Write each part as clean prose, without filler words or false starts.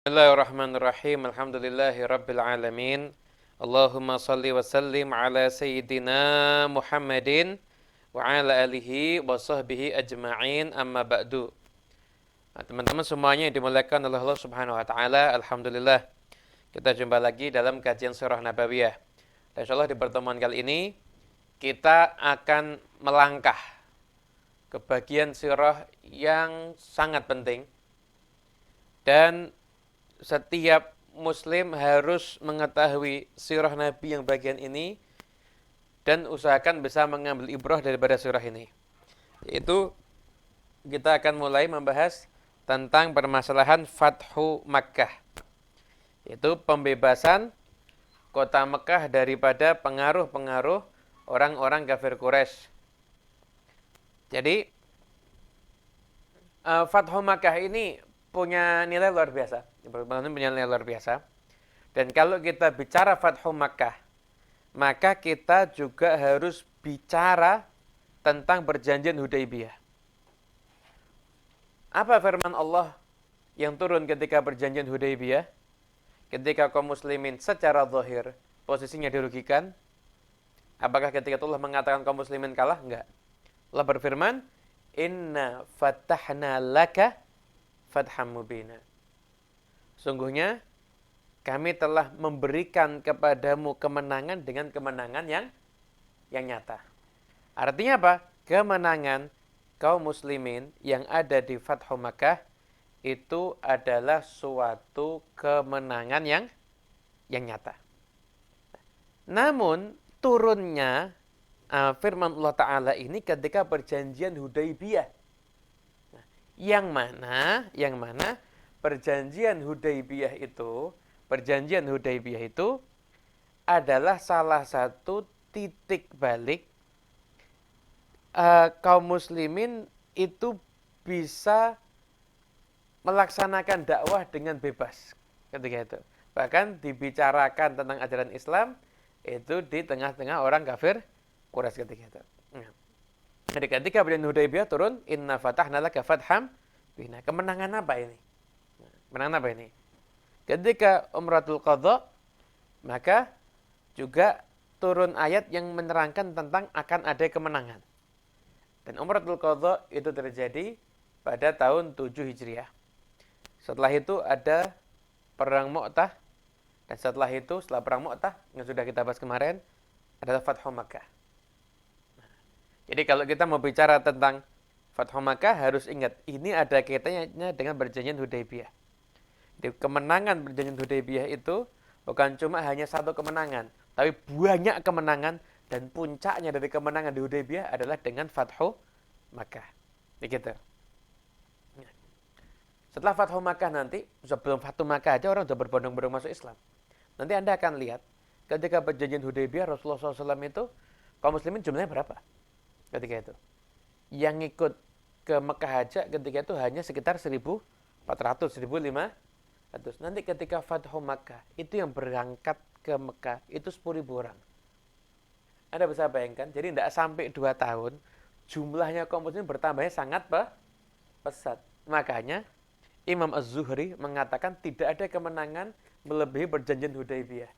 Bismillahirrahmanirrahim. Alhamdulillahi rabbil alamin. Allahumma salli wa sallim ala sayyidina Muhammadin wa ala alihi wa sahbihi ajma'in amma ba'du. Nah, teman-teman semuanya yang dimuliakan oleh Allah Subhanahu wa taala, alhamdulillah kita jumpa lagi dalam kajian surah Nabawiyah. Dan insyaallah di pertemuan kali ini kita akan melangkah ke bagian surah yang sangat penting dan setiap muslim harus mengetahui sirah Nabi yang bagian ini dan usahakan bisa mengambil ibrah daripada surah ini. Yaitu kita akan mulai membahas tentang permasalahan Fathu Makkah. Yaitu pembebasan kota Mekah daripada pengaruh-pengaruh orang-orang kafir Quraisy. Jadi Fathu Makkah ini punya nilai luar biasa. Punya nilai luar biasa. Dan kalau kita bicara Fathu Makkah, maka kita juga harus bicara tentang perjanjian Hudaybiyah. Apa firman Allah yang turun ketika perjanjian Hudaybiyah? Ketika kaum muslimin secara zahir posisinya dirugikan, apakah ketika Allah mengatakan kaum muslimin kalah? Enggak. Allah berfirman, "Inna fatahna laka fatham mubina." Sungguhnya kami telah memberikan kepadamu kemenangan dengan kemenangan yang nyata. Artinya apa? Kemenangan kaum muslimin yang ada di Fathu Makkah itu adalah suatu kemenangan yang nyata. Namun turunnya firman Allah Ta'ala ini ketika perjanjian Hudaybiyah. Yang mana perjanjian Hudaybiyah itu adalah salah satu titik balik kaum muslimin itu bisa melaksanakan dakwah dengan bebas ketika itu. Bahkan dibicarakan tentang ajaran Islam itu di tengah-tengah orang kafir Quraisy ketika itu. Jadi ketika perjanjian Hudaybiyah turun, inna fatahna laka fatham bina. Kemenangan apa ini? Kemenangan apa ini? Ketika Umratul Qadha, maka juga turun ayat yang menerangkan tentang akan ada kemenangan. Dan Umratul Qadha itu terjadi pada tahun 7 Hijriah. Setelah itu ada Perang Mu'tah. Dan setelah Perang Mu'tah, yang sudah kita bahas kemarin, adalah Fathu Makkah. Jadi kalau kita mau bicara tentang Fathu Makkah, harus ingat, ini ada kaitannya dengan perjanjian Hudaybiyah. Jadi kemenangan perjanjian Hudaybiyah itu bukan cuma hanya satu kemenangan, tapi banyak kemenangan, dan puncaknya dari kemenangan di Hudaybiyah adalah dengan Fathu Makkah. Begitu. Setelah Fathu Makkah nanti, sebelum Fathu Makkah aja orang sudah berbondong-bondong masuk Islam. Nanti Anda akan lihat, ketika perjanjian Hudaybiyah, Rasulullah SAW itu, kaum muslimin jumlahnya berapa? Ketika itu. Yang ikut ke Mekah aja ketika itu hanya sekitar 1.400, 1.500. Nanti ketika Fathu Makkah, itu yang berangkat ke Mekah, itu 10.000 orang. Anda bisa bayangkan, jadi tidak sampai 2 tahun, jumlahnya kaum muslimin bertambahnya sangat pesat. Makanya, Imam Az-Zuhri mengatakan tidak ada kemenangan melebihi perjanjian Hudaybiyah.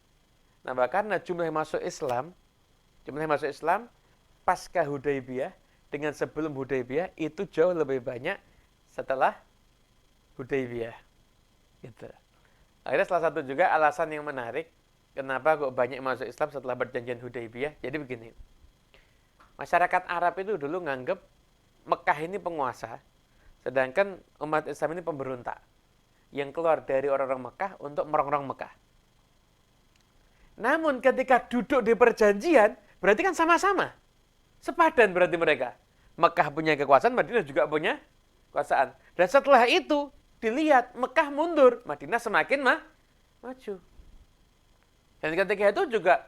Nah, karena jumlah masuk Islam pasca Hudaybiyah dengan sebelum Hudaybiyah itu jauh lebih banyak setelah Hudaybiyah. Gitu. Akhirnya salah satu juga alasan yang menarik kenapa kok banyak masuk Islam setelah perjanjian Hudaybiyah. Jadi begini. Masyarakat Arab itu dulu nganggep Mekah ini penguasa, sedangkan umat Islam ini pemberontak yang keluar dari orang-orang Mekah untuk merongrong Mekah. Namun ketika duduk di perjanjian, berarti kan sama-sama. Sepadan berarti mereka. Mekah punya kekuasaan, Madinah juga punya kekuasaan. Dan setelah itu, dilihat Mekah mundur, Madinah semakin maju. Dan ketika itu juga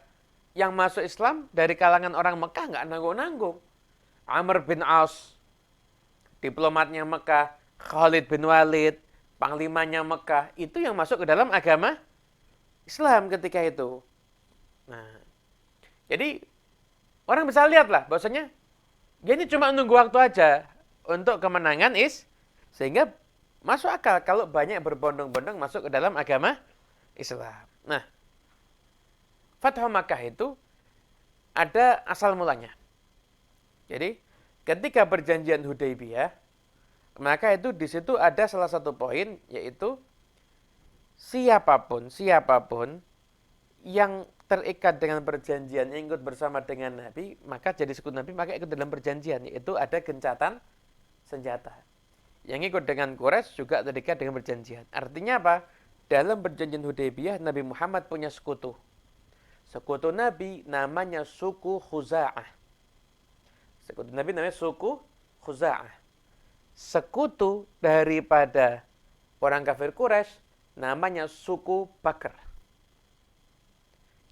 yang masuk Islam dari kalangan orang Mekah nggak nanggung-nanggung. Amr bin Aus, diplomatnya Mekah, Khalid bin Walid, panglimanya Mekah, itu yang masuk ke dalam agama Islam ketika itu. Nah, jadi orang bisa lihat lah bahwasanya dia ini cuma nunggu waktu aja untuk kemenangan sehingga Masuk akal kalau banyak berbondong-bondong masuk ke dalam agama Islam. Nah, Fathu Makkah itu ada asal mulanya. Jadi, ketika perjanjian Hudaybiyah, maka itu di situ ada salah satu poin, yaitu siapapun yang terikat dengan perjanjian, yang ikut bersama dengan Nabi, maka jadi sekutu Nabi, maka ikut dalam perjanjian, yaitu ada gencatan senjata. Yang ikut dengan Quraisy juga terikat dengan perjanjian. Artinya apa? Dalam perjanjian Hudaybiyah, Nabi Muhammad punya sekutu. Sekutu Nabi namanya suku Khuza'ah. Sekutu Nabi namanya suku Khuza'ah. Sekutu daripada orang kafir Quraisy namanya suku Bakr.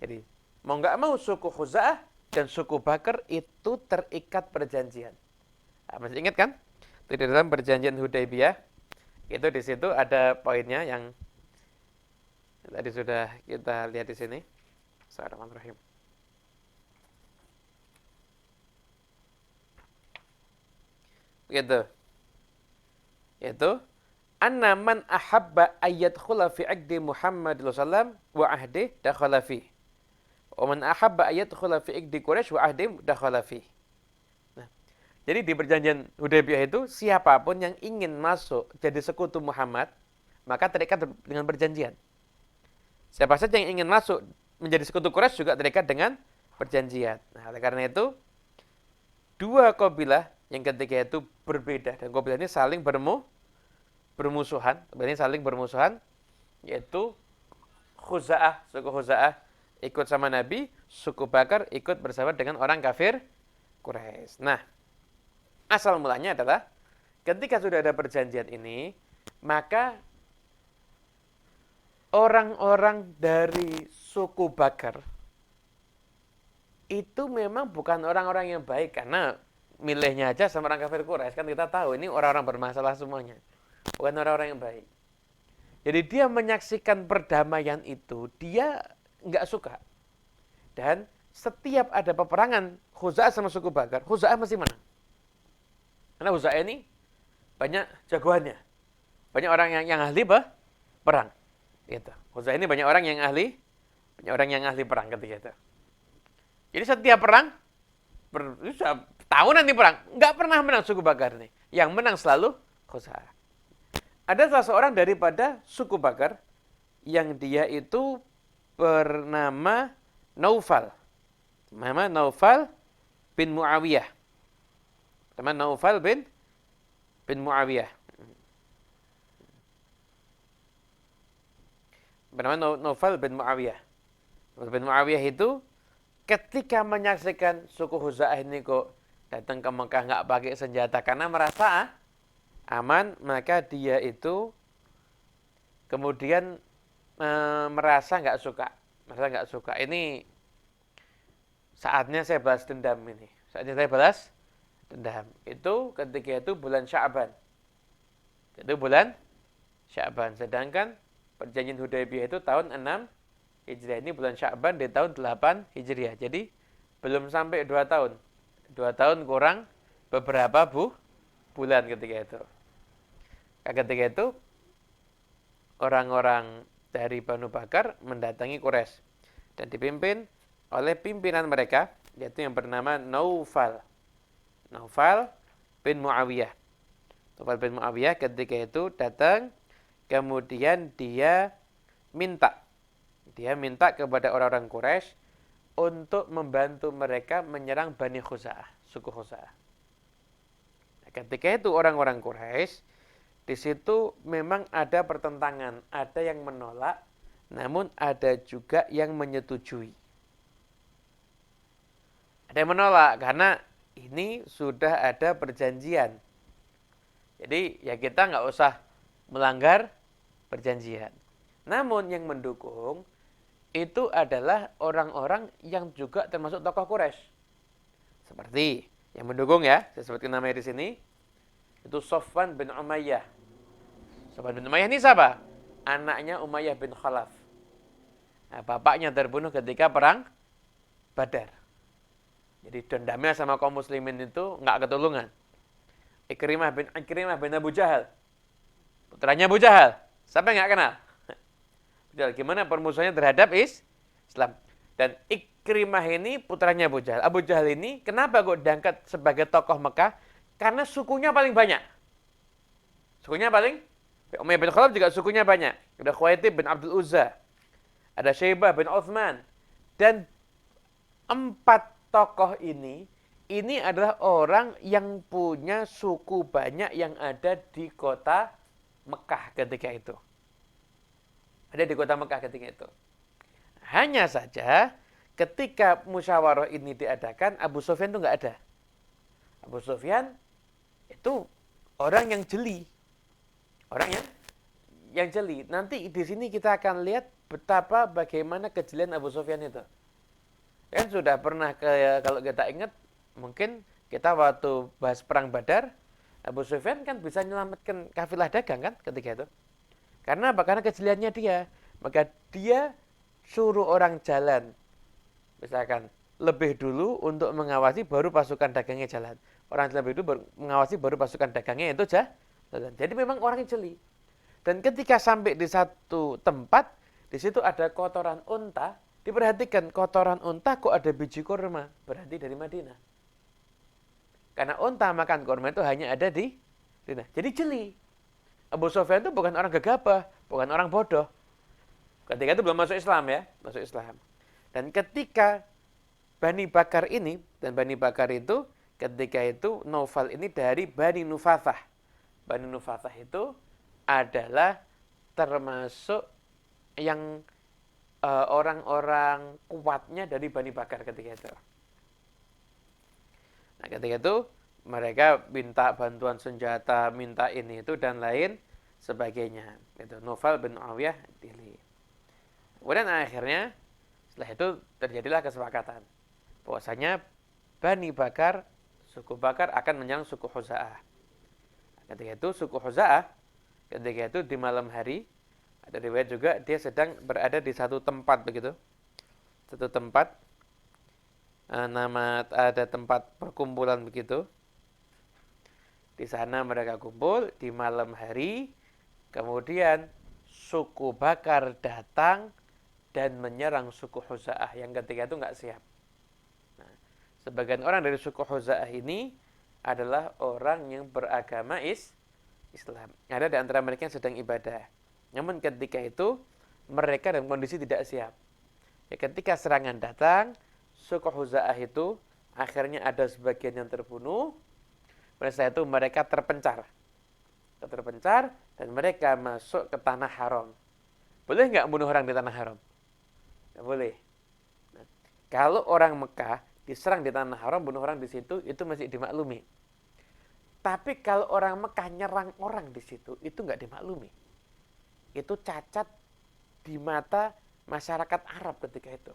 Jadi, mau nggak mau suku Khuza'ah dan suku Bakr itu terikat perjanjian. Nah, masih ingat kan? Di dalam perjanjian Hudaybiyah, itu di situ ada poinnya yang tadi sudah kita lihat di sini. Bismillahirrahmanirrahim. Begitu. Yaitu anna man ahabba ayyadkhula fi 'aqdi Muhammad sallallahu alaihi wasallam wa ahdi dakhala fi. Wa man ahabba ayyadkhula fi 'aqdi Quraisy wa ahdi dakhala fi. Nah, jadi di perjanjian Hudaybiyah itu siapapun yang ingin masuk jadi sekutu Muhammad, maka terikat dengan perjanjian. Siapa saja yang ingin masuk menjadi sekutu Quraisy juga terikat dengan perjanjian. Nah, oleh karena itu dua kabilah yang ketiga itu berbeda dan kabilah ini saling bermusuhan, yaitu Khuza'ah, suku Khuza'ah ikut sama Nabi, suku Bakar ikut bersama dengan orang kafir Quraisy. Nah, asal mulanya adalah ketika sudah ada perjanjian ini, maka orang-orang dari suku Bakar itu memang bukan orang-orang yang baik, karena milihnya aja sama orang kafir Quraisy, kan kita tahu ini orang-orang bermasalah semuanya, bukan orang-orang yang baik. Jadi dia menyaksikan perdamaian itu, dia nggak suka. Dan setiap ada peperangan Khuza'ah sama suku Bakar, Khuza'ah mesti menang. Karena Khuza'ah ini banyak jagoannya, banyak orang yang ahli perang. Gitu. Khuza'ah ini banyak orang yang ahli perang ketika itu. Jadi setiap perang, tahunan nih perang, nggak pernah menang suku Bakar nih. Yang menang selalu Khuza'ah. Ada salah seorang daripada suku Bakar yang dia itu bernama Naufal. Nama Naufal bin Muawiyah. Nama Naufal bin Muawiyah. Bernama Naufal bin Muawiyah. Naufal bin Muawiyah itu ketika menyaksikan suku Khuza'ah ini kok datang ke Mekah nggak pakai senjata karena merasa aman, maka dia itu kemudian merasa nggak suka. Ini saatnya saya balas dendam ini. Itu ketika itu bulan Sya'ban. Sedangkan perjanjian Hudaybiyah itu tahun 6 Hijriah. Ini bulan Sya'ban di tahun 8 Hijriah. Jadi belum sampai 2 tahun. 2 tahun kurang beberapa bulan ketika itu. Ketika itu orang-orang dari Banu Bakar mendatangi Quraisy dan dipimpin oleh pimpinan mereka, yaitu yang bernama Naufal bin Muawiyah. Naufal bin Muawiyah ketika itu datang, kemudian dia minta kepada orang-orang Quraisy untuk membantu mereka menyerang Bani Khuza'ah, suku Khuza'ah. Ketika itu orang-orang Quraisy di situ memang ada pertentangan, ada yang menolak, namun ada juga yang menyetujui. Ada yang menolak karena ini sudah ada perjanjian. Jadi ya kita nggak usah melanggar perjanjian. Namun yang mendukung itu adalah orang-orang yang juga termasuk tokoh Quraisy. Seperti yang mendukung ya, saya sebutkan namanya di sini, itu Safwan bin Umayyah. Safwan bin Umayyah ini siapa? Anaknya Umayyah bin Khalaf. Nah, bapaknya terbunuh ketika perang Badar. Jadi dendamnya sama kaum muslimin itu nggak ketulungan. Ikrimah bin Abu Jahal. Putranya Abu Jahal. Siapa yang nggak kenal? Gimana permusuhannya terhadap Islam. Dan Ikrimah ini putranya Abu Jahal. Abu Jahal ini kenapa kok diangkat sebagai tokoh Mekah? Karena sukunya paling banyak. Sukunya paling Umayyah bin Khalaf juga sukunya banyak. Ada Khuwaitib bin Abdul Uzza. Ada Syaibah bin Uthman. Dan 4 tokoh ini adalah orang yang punya suku banyak yang ada di kota Mekah ketika itu. Ada di kota Mekah ketika itu. Hanya saja ketika musyawarah ini diadakan, Abu Sufyan itu nggak ada. Abu Sufyan itu orang yang jeli. Orang yang jeli. Nanti di sini kita akan lihat bagaimana kejelian Abu Sufyan itu. Kan sudah pernah kalau kita ingat, mungkin kita waktu bahas perang Badar, Abu Sufyan kan bisa menyelamatkan kafilah dagang kan ketika itu. Karena apa? Karena kejeliannya dia. Maka dia suruh orang jalan. Misalkan lebih dulu untuk mengawasi baru pasukan dagangnya jalan. Orang lebih dulu mengawasi baru pasukan dagangnya itu jalan. Jadi memang orang yang jeli. Dan ketika sampai di satu tempat, di situ ada kotoran unta, diperhatikan kotoran unta kok ada biji kurma, berarti dari Madinah. Karena unta makan kurma itu hanya ada di Madinah. Jadi jeli. Abu Sufyan itu bukan orang gegabah, bukan orang bodoh. Ketika itu belum masuk Islam ya, masuk Islam. Dan ketika Bani Bakar ini, dan Bani Bakar itu ketika itu Naufal ini dari Bani Nufathah. Bani Nufathah itu adalah termasuk yang orang-orang kuatnya dari Bani Bakar ketika itu. Nah, ketika itu mereka minta bantuan senjata, minta ini itu dan lain sebagainya. Itu Naufal bin Muawiyah pilih. Kemudian akhirnya setelah itu terjadilah kesepakatan bahwasanya Bani Bakar, suku Bakar akan menyerang suku Khuza'ah. Ketika itu suku Khuza'ah ketika itu di malam hari, ada riwayat juga dia sedang berada di satu tempat begitu. Satu tempat ada tempat perkumpulan begitu. Di sana mereka kumpul di malam hari. Kemudian suku Bakar datang dan menyerang suku Khuza'ah yang ketika itu nggak siap. Nah, sebagian orang dari suku Khuza'ah ini adalah orang yang beragama Islam. Ada di antara mereka yang sedang ibadah. Namun ketika itu mereka dalam kondisi tidak siap. Ya, ketika serangan datang, suku Khuza'ah itu akhirnya ada sebagian yang terbunuh. Pada saat itu mereka terpencar dan mereka masuk ke tanah haram. Boleh nggak bunuh orang di tanah haram? Nggak boleh. Nah, kalau orang Mekah diserang di tanah haram, bunuh orang di situ, itu masih dimaklumi. Tapi kalau orang Mekah nyerang orang di situ, itu nggak dimaklumi. Itu cacat di mata masyarakat Arab ketika itu.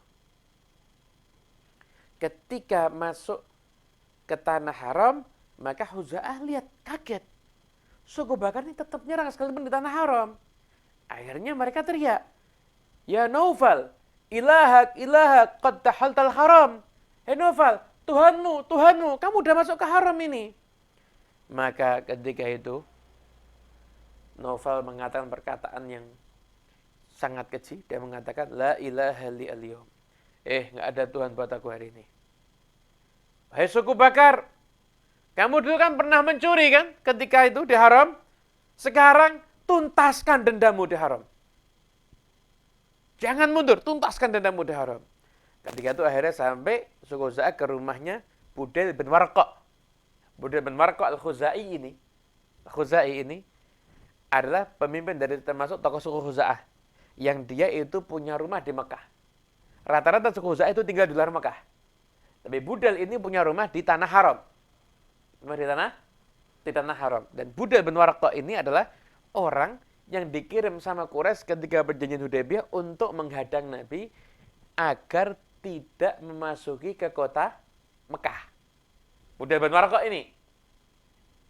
Ketika masuk ke tanah haram, maka Khuza'ah lihat, kaget. Suku Bakar ini tetap nyerang sekalipun di tanah haram. Akhirnya mereka teriak, "Ya Naufal, ilahak, qad dahaltal haram." Hei Naufal, Tuhanmu, kamu udah masuk ke haram ini. Maka ketika itu, Naufal mengatakan perkataan yang sangat keji. Dia mengatakan, "La ilaha li al-yawm." Nggak ada Tuhan buat aku hari ini. Hai suku Bakar, kamu dulu kan pernah mencuri kan ketika itu di haram. Sekarang tuntaskan dendamu di haram. Jangan mundur, tuntaskan dendamu di haram. Ketika itu akhirnya sampai suku Khuza'ah ke rumahnya Budail bin Warqa. Budail bin Warqa al-Khuzai ini adalah pemimpin dari termasuk tokoh suku Khuza'ah. Yang dia itu punya rumah di Mekah. Rata-rata suku Khuza'ah itu tinggal di luar Mekah. Tapi Budail ini punya rumah di tanah haram. Di tanah haram. Dan Budail bin Warqa ini adalah orang yang dikirim sama Quraisy ketika perjanjian Hudaybiyah untuk menghadang Nabi agar tidak memasuki ke kota Mekah. Budail bin Warqa ini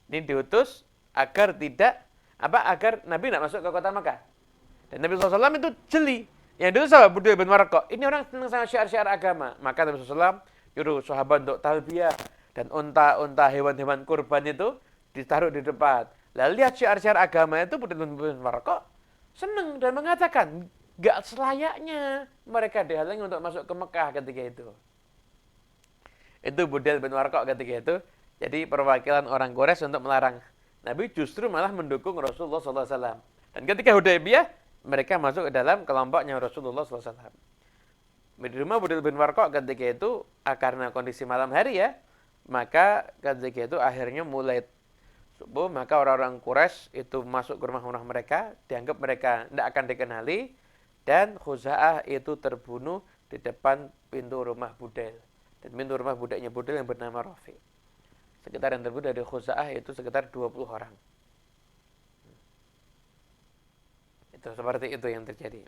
diutus agar Nabi tidak masuk ke kota Mekah. Dan Nabi SAW itu jeli. Yang dulu sahabat Budail bin Warqa, ini orang senang sama syiar-syiar agama. Maka Nabi SAW nyuruh sahabat untuk talbiyah. Dan unta-unta hewan-hewan kurban itu ditaruh di depan. Lalu lihat syiar-syiar agama itu Budayl bin Warqa senang dan mengatakan, gak selayaknya mereka dihalangi untuk masuk ke Mekah ketika itu. Itu Budayl bin Warqa ketika itu. Jadi perwakilan orang Quraisy untuk melarang. Nabi justru malah mendukung Rasulullah SAW. Dan ketika Hudaybiyah, mereka masuk ke dalam kelompoknya Rasulullah SAW. Di rumah Budayl bin Warqa ketika itu, karena kondisi malam hari ya, maka ketika itu akhirnya mulai subuh, maka orang-orang Quraisy itu masuk ke rumah-rumah mereka, dianggap mereka tidak akan dikenali, dan Khuza'ah itu terbunuh di depan pintu rumah Budayl. Dan pintu rumah budaknya Budayl yang bernama Rafi. Sekitar yang terbunuh dari Khuza'ah itu sekitar 20 orang. Itu seperti itu yang terjadi.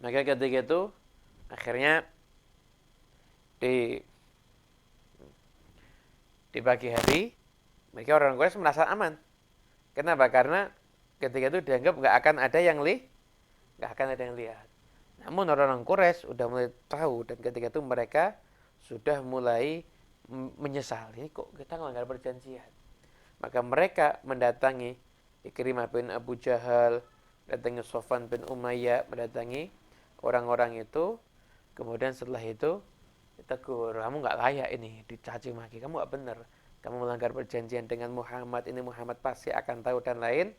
Maka ketika itu akhirnya di pagi hari mereka orang Quraisy merasa aman. Kenapa? Karena ketika itu dianggap nggak akan ada yang lihat. Namun orang-orang Quraisy sudah mulai tahu, dan ketika itu mereka sudah mulai menyesal. Ini kok kita melanggar perjanjian. Maka mereka mendatangi Ikrimah bin Abu Jahal, mendatangi Sofwan bin Umayyah, mendatangi orang-orang itu. Kemudian setelah itu ditegur, kamu nggak layak ini, dicaci maki, kamu nggak benar, kamu melanggar perjanjian dengan Muhammad, ini Muhammad pasti akan tahu dan lain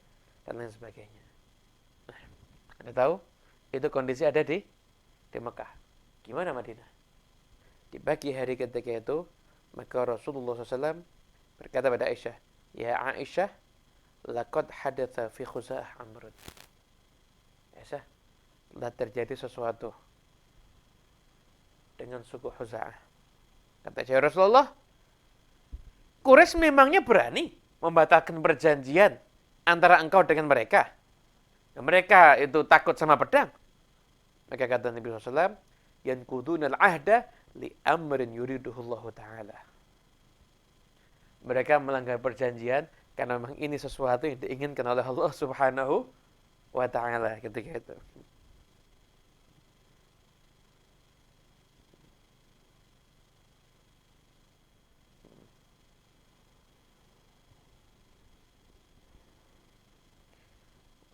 sebagainya. Nah, Anda tahu itu kondisi ada di Mekah. Gimana Madinah? Di pagi hari ketika itu, maka Rasulullah SAW berkata pada Aisyah, ya Aisyah, laqad hadatha fi Khuza'ah amrun. Aisyah, telah terjadi sesuatu dengan suku Khuza'ah. Kata Aisyah, Rasulullah, Quraisy memangnya berani membatalkan perjanjian antara engkau dengan mereka? Mereka itu takut sama pedang. Maka kata Nabi SAW, yanqudunal ahda li amrin yuriduhullahu ta'ala. Mereka melanggar perjanjian karena memang ini sesuatu yang diinginkan oleh Allah Subhanahu wa ta'ala ketika itu.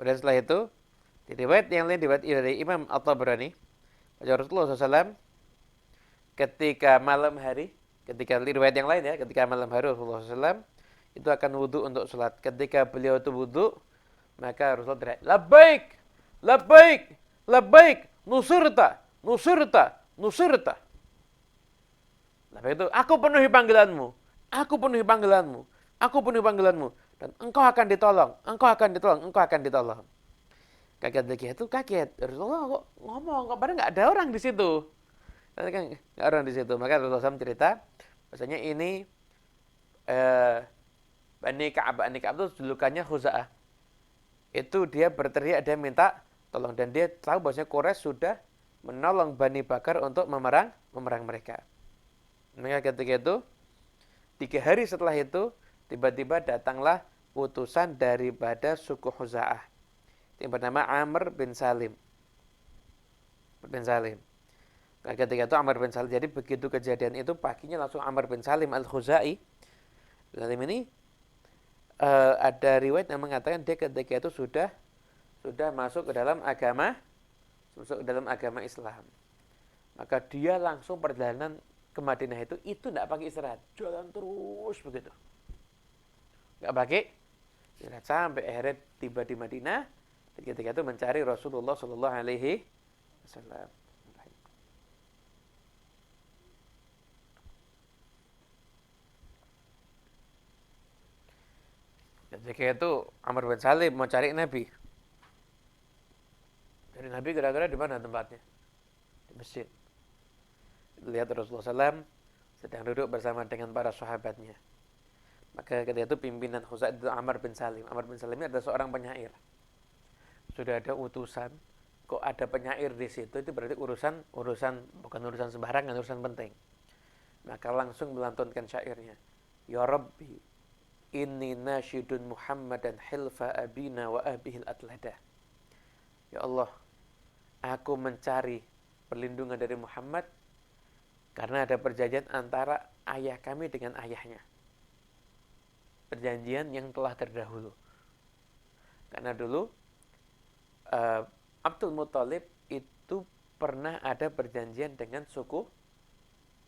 Dan setelah itu, di riwayat yang lain, riwayat dari Imam At-Tabrani, Rasulullah SAW ketika malam hari, ketika riwayat yang lain ya, ketika malam hari Rasulullah SAW itu akan wudhu untuk sholat. Ketika beliau itu wudhu, maka Rasulullah teriak, labbaik, labbaik, labbaik, nusirta, nusirta, nusirta. Labbaik itu, aku penuhi panggilanmu, aku penuhi panggilanmu, aku penuhi panggilanmu, dan engkau akan ditolong, engkau akan ditolong, engkau akan ditolong. Kaget itu kaget. Rasulullah kok ngomong, kok padahal nggak ada orang di situ. Kan nggak ada orang di situ. Maka Rasulullah SAW cerita, bahasanya ini Bani Ka'ab itu julukannya Khuza'ah. Itu dia berteriak, dia minta tolong, dan dia tahu bahwasanya Quraisy sudah menolong Bani Bakar untuk memerang mereka. Maka ketika itu 3 hari setelah itu tiba-tiba datanglah utusan daripada suku Khuza'ah yang bernama Amr bin Salim. Nah, ketika itu Amr bin Salim, jadi begitu kejadian itu paginya langsung Amr bin Salim Al-Khuzai. Salim ini ada riwayat yang mengatakan dia ketika itu sudah masuk ke dalam agama Islam. Maka dia langsung perjalanan ke Madinah itu tidak pakai istirahat, jalan terus begitu. Enggak pakai istirahat sampai akhirnya tiba di Madinah. Ketika itu mencari Rasulullah Sallallahu Alaihi Wasallam. Ketika itu Amr bin Salim mau cari Nabi. Cari Nabi kira-kira di mana tempatnya? Di masjid. Lihat Rasulullah SAW sedang duduk bersama dengan para sahabatnya. Maka ketika itu pimpinan Khuza'ah itu Amr bin Salim. Amr bin Salim ini adalah seorang penyair. Sudah ada utusan, kok ada penyair di situ, itu berarti urusan bukan urusan sembarangan, urusan penting. Maka langsung melantunkan syairnya, ya Rabbi inni nasyidun Muhammadan hilfa abina wa abihil atladah. Ya Allah, aku mencari perlindungan dari Muhammad karena ada perjanjian antara ayah kami dengan ayahnya. Perjanjian yang telah terdahulu. Karena dulu Abdul Muthalib itu pernah ada perjanjian dengan suku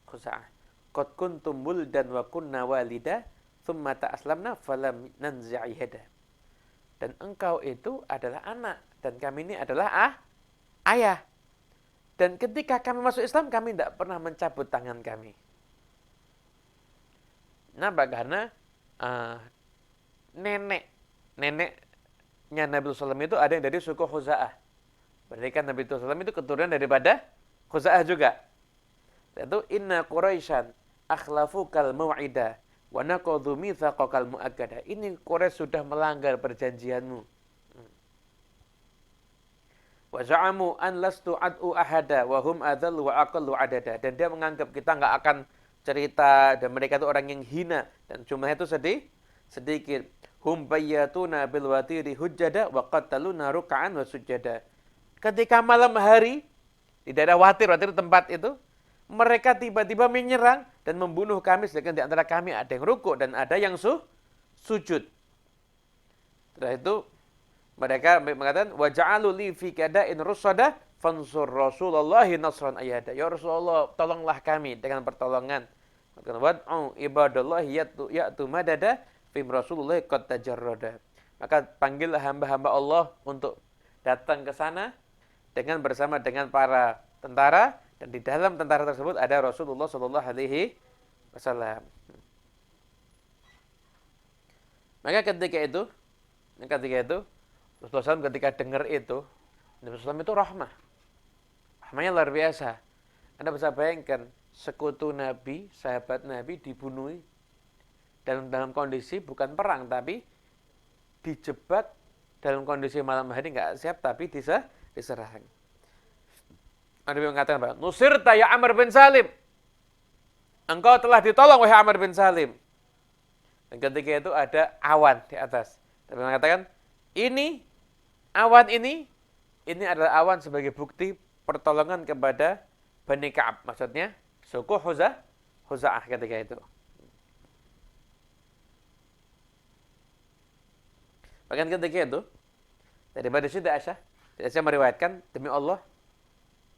Khuza'ah. Qad kuntum muldan wa kunna walida thumma ta'aslamna falam nanzi'i hada. Dan engkau itu adalah anak dan kami ini adalah ayah. Dan ketika kami masuk Islam, kami tidak pernah mencabut tangan kami. Kenapa? Karena neneknya Nabi SAW itu ada yang dari suku Khuza'ah. Berarti kan Nabi SAW itu keturunan daripada Khuza'ah juga. Yaitu inna Quraisyan akhlafukal mau'idah wa naqadhu mitsaqakal mu'akkada. Ini Quraisy sudah melanggar perjanjianmu. Wa za'amu an lastu ad'u ahada wa hum adallu wa aqallu adada. Dan dia menganggap kita enggak akan cerita dan mereka itu orang yang hina dan jumlahnya itu sedikit. Hum bayyatuna bil watiri hujjada wa qataluna ruk'an wa sujada. Ketika malam hari di daerah Watir tempat itu, mereka tiba-tiba menyerang dan membunuh kami, sedangkan di antara kami ada yang rukuk dan ada yang sujud. Setelah itu mereka mengatakan wa ja'alu li fi kada'in rusada fansur Rasulullah nasran ayada. Ya Rasulullah, tolonglah kami dengan pertolongan. Maka wad'u ibadallah ya'tu madada fi Rasulullah qad tajarrada. Maka panggillah hamba-hamba Allah untuk datang ke sana dengan bersama dengan para tentara, dan di dalam tentara tersebut ada Rasulullah sallallahu alaihi wasallam. Maka ketika itu Rasulullah SAW ketika dengar itu, Nabi SAW itu rahmanya luar biasa. Anda bisa bayangkan sekutu Nabi, sahabat Nabi dibunuh dalam kondisi bukan perang tapi dijebak dalam kondisi malam hari nggak siap tapi diserang. Nabi mengatakan bahwa nusirta ya Amr bin Salim. Engkau telah ditolong wahai Amr bin Salim. Dan ketika itu ada awan di atas. Nabi mengatakan, awan ini adalah awan sebagai bukti pertolongan kepada Bani Ka'ab. Maksudnya suku Khuza'ah ketika itu. Bahkan ketika itu daripada Sayyidah Aisyah meriwayatkan, demi Allah,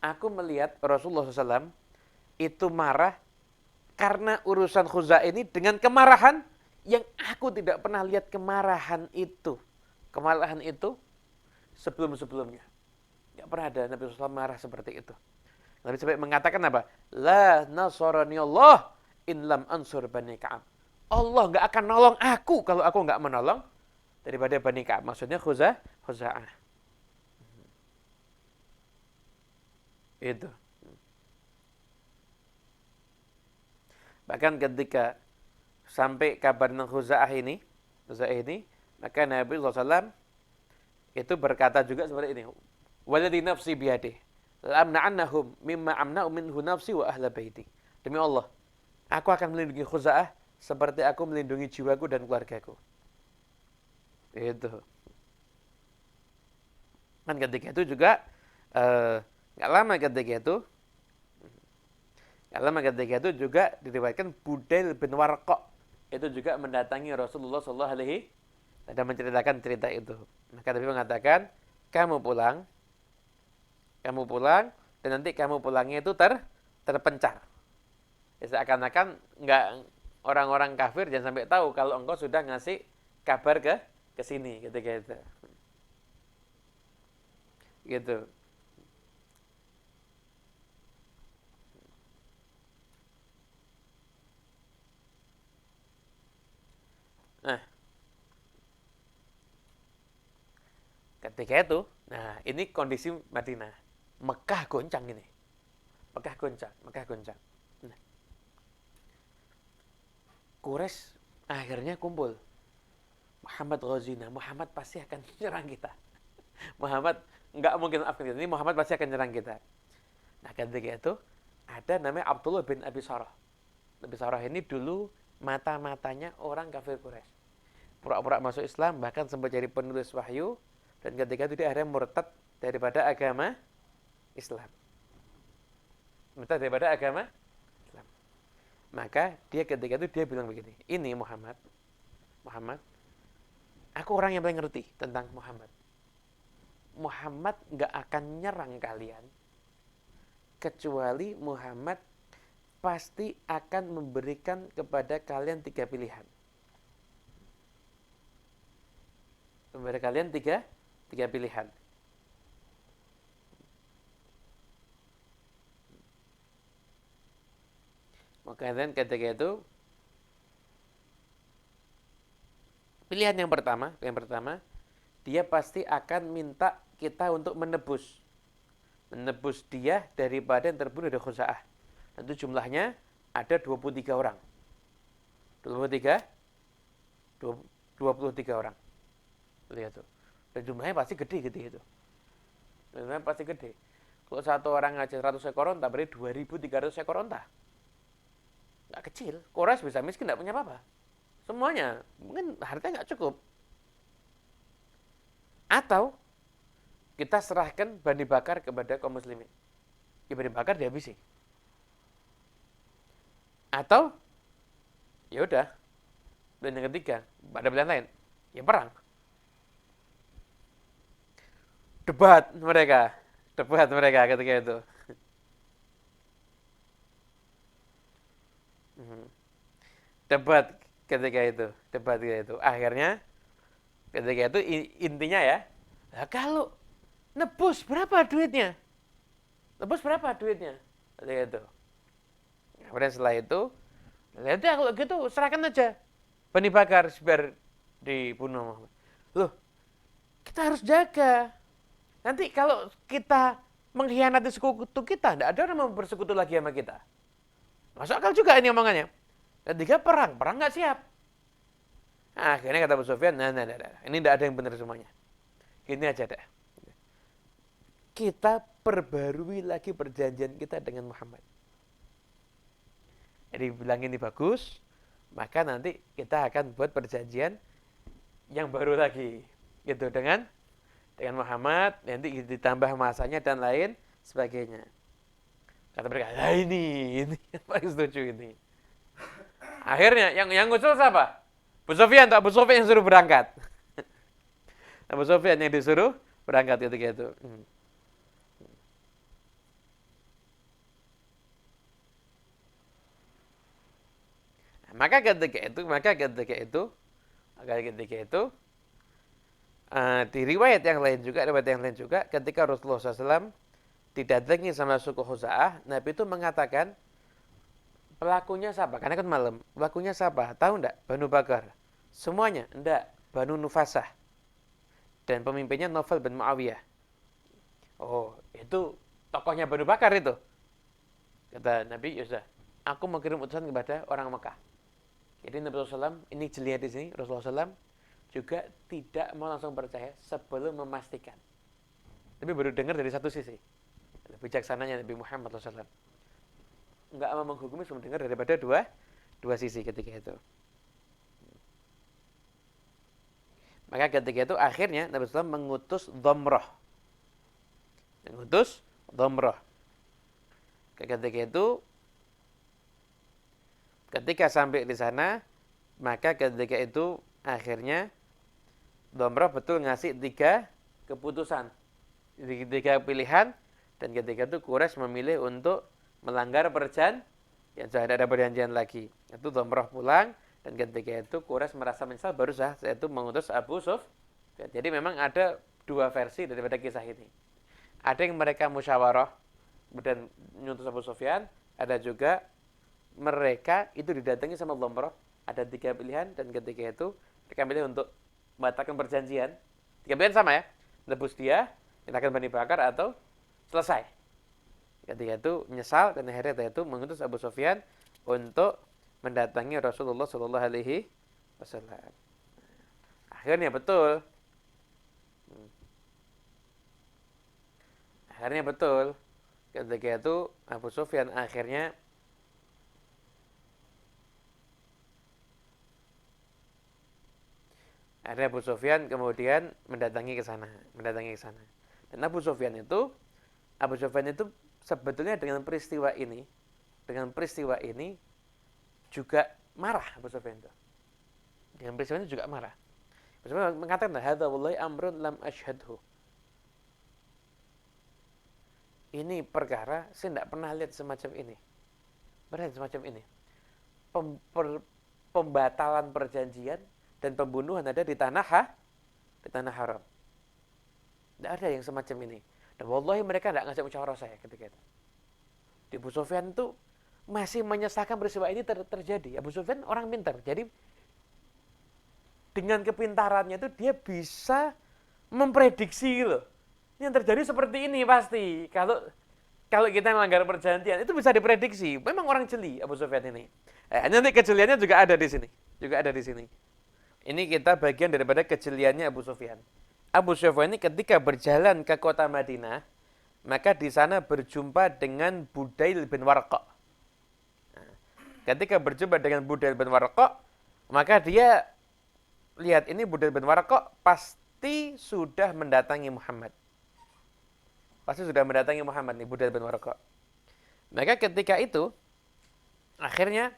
aku melihat Rasulullah SAW itu marah karena urusan Khuza'ah ini dengan kemarahan yang aku tidak pernah lihat kemarahan itu. Kemarahan itu sebelum-sebelumnya. Tidak pernah ada Nabi SAW marah seperti itu. Nabi sampai mengatakan apa? La nasarani Allah in lam ansur Bani Ka'ab. Allah nggak akan nolong aku kalau aku nggak menolong daripada Bani Ka'ab. Maksudnya Khuza'ah. Itu. Bahkan ketika sampai kabar tentang Khuza'ah ini, maka Nabi SAW itu berkata juga seperti ini. Waladhi nafsi biyadih. La'amna'annahum mimma amna'u minhu nafsi wa ahla baiti. Demi Allah, aku akan melindungi Khuza'ah seperti aku melindungi jiwaku dan keluargaku. Itu. Kan ketika itu juga nggak lama ketika itu juga diriwayatkan Budail bin Warqa itu juga mendatangi Rasulullah sallallahu alaihi dan menceritakan cerita itu. Maka Nabi mengatakan, kamu pulang dan nanti kamu pulangnya itu terpencar. Ya, seakan-akan enggak, orang-orang kafir jangan sampai tahu kalau engkau sudah ngasih kabar ke sini ketika itu. Gitu. Nah, ketika itu, ini kondisi Madinah. Mekah goncang ini. Mekah goncang. Nah, Quraisy akhirnya kumpul. Muhammad Ghazina, Muhammad pasti akan menyerang kita. Muhammad enggak mungkin maafkan kita. Ini Muhammad pasti akan menyerang kita. Nah, ketika itu ada namanya Abdullah bin Abi Sarah. Abi Sarah ini dulu mata-matanya orang kafir Quraisy. Pura-pura masuk Islam, bahkan sempat jadi penulis wahyu, dan ketika itu dia akhirnya murtad daripada agama Islam. Murtad daripada agama Islam. Maka dia ketika itu dia bilang begini, ini Muhammad, aku orang yang paling ngerti tentang Muhammad. Muhammad nggak akan nyerang kalian kecuali Muhammad pasti akan memberikan kepada kalian 3 pilihan. Kepada kalian tiga pilihan. Maka kalian ketika itu pilihan yang pertama, dia pasti akan minta kita untuk menebus dia daripada yang terbunuh dari Khuza'ah. Tentu jumlahnya ada 23 orang. 23 orang. Lihat tuh. Dan jumlahnya pasti gede itu. Jumlahnya pasti gede. Kalau satu orang aja 100 ekor onta, berarti 2.300 ekor onta. Nggak kecil. Quraisy bisa miskin, nggak punya apa-apa. Semuanya. Mungkin hartanya nggak cukup. Atau kita serahkan Bani Bakar kepada kaum muslimin. Ya Bani Bakar dihabisi. Atau ya udah. Dan yang ketiga, ada pilihan lain. Ya perang. Debat mereka ketika itu. Debat ketika itu. Akhirnya ketika itu intinya ya, nah kalau nebus berapa duitnya? Ketika itu. Kemudian setelah itu, lihat ya kalau gitu serahkan aja Bani Bakar biar dibunuh. Loh, kita harus jaga. Nanti kalau kita mengkhianati sekutu kita, tidak ada orang mau bersekutu lagi sama kita. Masuk akal juga ini omongannya. Ketiga perang nggak siap. Nah, akhirnya kata Abu Sufyan, nah, ini tidak ada yang benar semuanya. Gini aja deh. Kita perbarui lagi perjanjian kita dengan Muhammad. Jadi bilang ini bagus, maka nanti kita akan buat perjanjian yang baru lagi. Gitu dengan Muhammad, nanti ditambah masanya dan lain sebagainya. Kata mereka, nah ini yang paling setuju ini. Akhirnya yang ngusul siapa? Abu Sufyan yang suruh berangkat. Abu Sufyan yang disuruh berangkat ketika itu. Maka ketika itu di riwayat yang lain juga ketika Rasulullah SAW didatangi sama suku Khuza'ah, Nabi itu mengatakan pelakunya siapa? Karena kan malam. Pelakunya siapa? Tahu enggak? Banu Bakar. Semuanya? Enggak. Banu Nufasah. Dan pemimpinnya Naufal bin Muawiyah. Oh, itu tokohnya Banu Bakar itu. Kata Nabi, ya sudah, aku mau kirim utusan kepada orang Mekah. Jadi Nabi SAW, ini jelinya di sini, Rasulullah SAW juga tidak mau langsung percaya sebelum memastikan. Tapi baru dengar dari satu sisi. Bijaksananya Nabi Muhammad SAW. Enggak mau menghukumi sebelum dengar daripada dua sisi ketika itu. Maka ketika itu akhirnya Nabi SAW mengutus Dhamrah. Ketika itu ketika sampai di sana, maka ketika itu akhirnya Dhamrah betul ngasih 3 keputusan, 3 pilihan, dan ketika itu Quraisy memilih untuk melanggar perjanjian, yang sudah ada perjanjian lagi. Itu Dhamrah pulang, dan ketika itu Quraisy merasa menyesal, baru saat itu mengutus Abu Sufyan. Jadi memang ada 2 versi daripada kisah ini. Ada yang mereka musyawarah dan mengutus Abu Sufyan, ada juga mereka itu didatangi sama Dhamrah, ada 3 pilihan, dan ketika itu mereka pilih untuk membatalkan perjanjian. 3 pilihan sama ya, nebus dia, nyatakan Bani Bakar, atau selesai. Ketika itu menyesal, dan akhirnya itu mengutus Abu Sufyan untuk mendatangi Rasulullah Shallallahu Alaihi Wasallam. Akhirnya betul. Ketika itu Abu Sufyan akhirnya Abu Sufyan kemudian mendatangi ke sana. Dan Abu Sufyan itu sebetulnya dengan peristiwa ini juga marah Abu Sufyan itu. Dengan peristiwa itu juga marah. Abu Sufyan mengatakan, "Hadza wallahi amrun lam ashhadhu." Ini perkara saya tidak pernah lihat semacam ini. Pernah lihat semacam ini. Pembatalan perjanjian dan pembunuhan ada di tanah haram. Tidak ada yang semacam ini. Dan wallahi mereka tidak ngajak musyawarah saya ketika itu. Di Abu Sufyan itu masih menyesalkan peristiwa ini terjadi. Abu Sufyan orang pintar. Jadi dengan kepintarannya itu dia bisa memprediksi loh. Yang terjadi seperti ini pasti. Kalau kita melanggar perjanjian itu bisa diprediksi. Memang orang jeli Abu Sufyan ini. Nanti kejeliannya juga ada di sini. Juga ada di sini. Ini kita bagian daripada kejeliannya Abu Sufyan. Abu Sufyan ini ketika berjalan ke kota Madinah, maka di sana berjumpa dengan Budail bin Warqa. Ketika berjumpa dengan Budail bin Warqa, maka dia lihat ini Budail bin Warqa pasti sudah mendatangi Muhammad. Pasti sudah mendatangi Muhammad nih Budail bin Warqa. Maka ketika itu akhirnya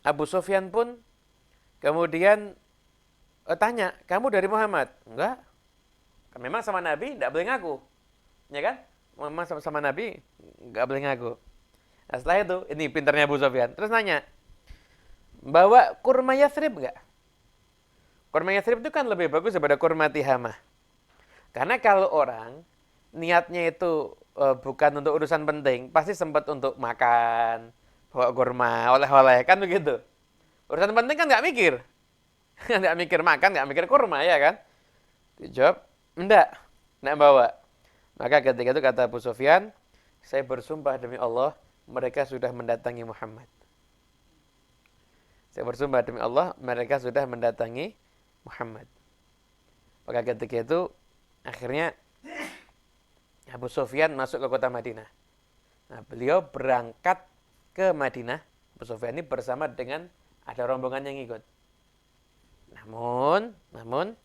Abu Sufyan pun kemudian tanya, "Kamu dari Muhammad?" "Enggak. Memang sama Nabi enggak boleh ngaku." Ya kan? Memang sama Nabi enggak boleh ngaku. Nah, setelah itu, ini pinternya Abu Sufyan. Terus nanya, "Bawa kurma Yathrib enggak?" Kurma Yathrib itu kan lebih bagus daripada kurma Tihamah. Karena kalau orang niatnya itu bukan untuk urusan penting, pasti sempat untuk makan, bawa kurma, oleh-oleh, kan begitu. Urusan penting kan nggak mikir. Nggak mikir makan, nggak mikir kurma, ya kan? Dijawab, enggak bawa. Maka ketika itu kata Abu Sufyan, "Saya bersumpah demi Allah, mereka sudah mendatangi Muhammad." Saya bersumpah demi Allah, mereka sudah mendatangi Muhammad. Maka ketika itu, akhirnya Abu Sufyan masuk ke kota Madinah. Nah, beliau berangkat ke Madinah. Abu Sufyan ini bersama dengan ada rombongan yang ikut. Namun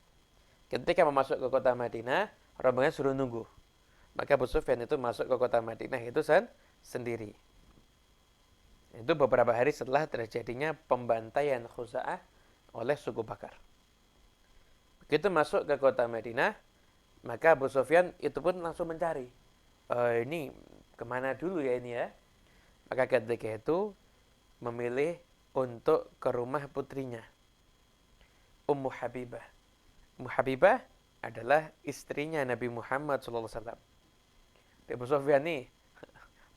ketika masuk ke kota Madinah, rombongan suruh nunggu. Maka Abu Sufyan itu masuk ke kota Madinah itu sendiri. Itu beberapa hari setelah terjadinya pembantaian Khuza'ah oleh suku Bakar. Begitu masuk ke kota Madinah, maka Abu Sufyan itu pun langsung mencari. Ini kemana dulu ya ini ya? Maka ketika itu memilih untuk ke rumah putrinya, Ummu Habibah. Ummu Habibah adalah istrinya Nabi Muhammad SAW. Abu Sufyan nih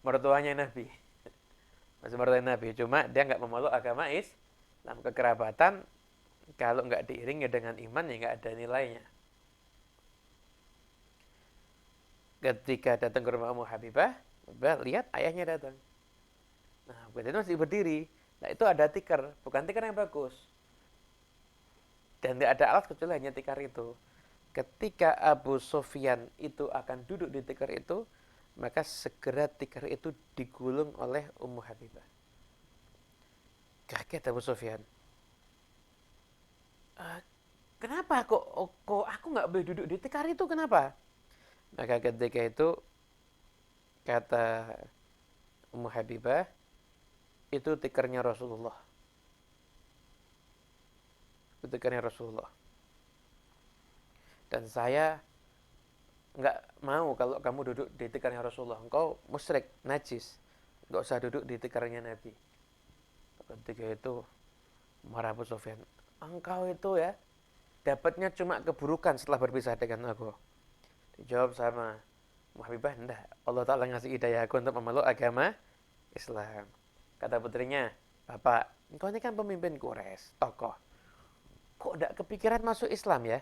mertuanya Nabi. Masih mertuanya Nabi. Cuma dia nggak memeluk agama Islam. Kekerabatan kalau nggak diiringi dengan iman ya nggak ada nilainya. Ketika datang ke rumah Ummu Habibah, lihat ayahnya datang. Nah, begitu masih berdiri. Nah, itu ada tikar, bukan tikar yang bagus. Dan tidak ada alat kecuali hanya tikar itu. Ketika Abu Sufyan itu akan duduk di tikar itu, maka segera tikar itu digulung oleh Ummu Habibah. Kaget Abu Sufyan. Kenapa kok aku nggak boleh duduk di tikar itu, kenapa? Maka ketika itu kata Ummu Habibah, itu tikarnya Rasulullah. Itu tikarnya Rasulullah. Dan saya nggak mau kalau kamu duduk di tikarnya Rasulullah. Engkau musyrik, najis. Nggak usah duduk di tikarnya Nabi. Ketika itu marah Abu Sufyan. Engkau itu ya dapatnya cuma keburukan setelah berpisah dengan aku. Dijawab sama Ummu Habibah, enggak. Allah Ta'ala ngasih hidayah aku untuk memeluk agama Islam. Kata putrinya, "Bapak, engkau ini kan pemimpin Quraisy, tokoh. Kok enggak kepikiran masuk Islam ya?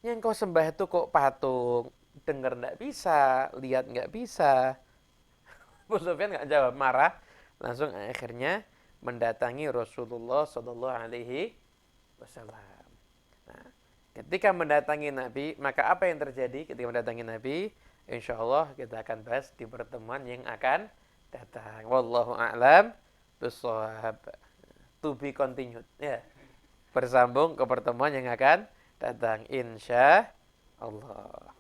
Yang engkau sembah itu kok patung, dengar enggak bisa, lihat enggak bisa." Abu Sufyan enggak jawab, marah. Langsung akhirnya mendatangi Rasulullah SAW. Nah, ketika mendatangi Nabi, maka apa yang terjadi ketika mendatangi Nabi? Insya Allah kita akan bahas di pertemuan yang akan datang. Wallahu a'lam bishawab. To be continued. Ya. Bersambung ke pertemuan yang akan datang. Insya Allah.